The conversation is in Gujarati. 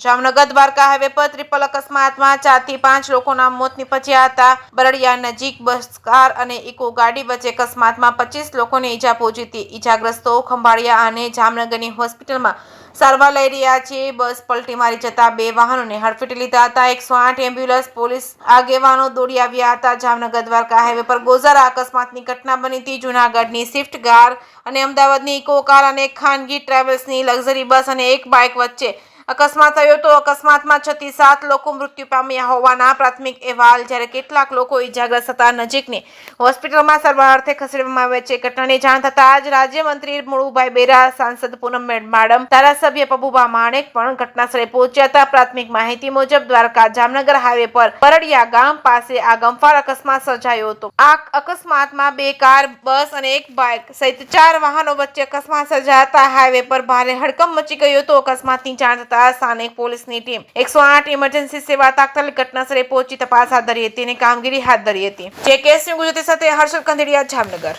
જામનગર દ્વારકા હાઈવે પર ટ્રિપલ અકસ્માતમાં 4 થી 5 લોકોના મોત નીપજ્યા હતા। બરડિયા નજીક બસ કાર અને ઇકો ગાડી વચ્ચે અકસ્માતમાં 25 લોકોને ઈજા પહોંચી હતી। ઈજાગ્રસ્તો ખંભાળિયા અને જામનગરની હોસ્પિટલમાં સારવાર લઈ રહ્યા છે। બસ પલટી મારી જતા 2 વાહનોને હડફેટે લીધા હતા। 108 એમ્બ્યુલન્સ પોલીસ આગેવાનો દોડી આવ્યા હતા। જામનગર દ્વારકા હાઈવે પર ગોઝારા અકસ્માતની ઘટના બની હતી। જૂનાગઢની સ્વિફ્ટ કાર અને અમદાવાદની ઇકો કાર અને ખાનગી ટ્રાવેલ્સની લક્ઝરી બસ અને એક બાઇક વચ્ચે અકસ્માત થયો હતો। અકસ્માતમાં 6 થી 7 લોકો મૃત્યુ પામ્યા હોવાના પ્રાથમિક અહેવાલ, જ્યારે કેટલાક લોકો ઈજાગ્રસ્ત થતા નજીકની હોસ્પિટલમાં સારવાર અર્થે ખસેડવામાં આવ્યા છે। ઘટનાની જાણ થતાં જ રાજ્યમંત્રી મુળુભાઈ બેરા, સાંસદ પૂનમ માડમ, ધારાસભ્ય પબુભા માણેક પણ ઘટનાસ્થળે પહોંચ્યા હતા। પ્રાથમિક માહિતી મુજબ દ્વારકા જામનગર હાઈવે પર બરડિયા ગામ પાસે આ ગમખ્વાર અકસ્માત સર્જાયો હતો। આ અકસ્માતમાં 2 કાર, બસ અને એક બાઇક સહિત 4 વાહનો વચ્ચે અકસ્માત સર્જાતા હાઈવે પર ભારે હડકંપ મચી ગયો હતો। અકસ્માતની જાણ થતાં સ્થાનિક પોલીસની ટીમ 108 ઇમરજન્સી સેવા તાત્કાલિક ઘટનાસ્થળે પહોંચી તપાસ હાથ ધરી હતી અને કામગીરી હાથ ધરી હતી। જે કેસની ગુજરાતી સાથે હર્ષદ કંધેડિયા, જામનગર।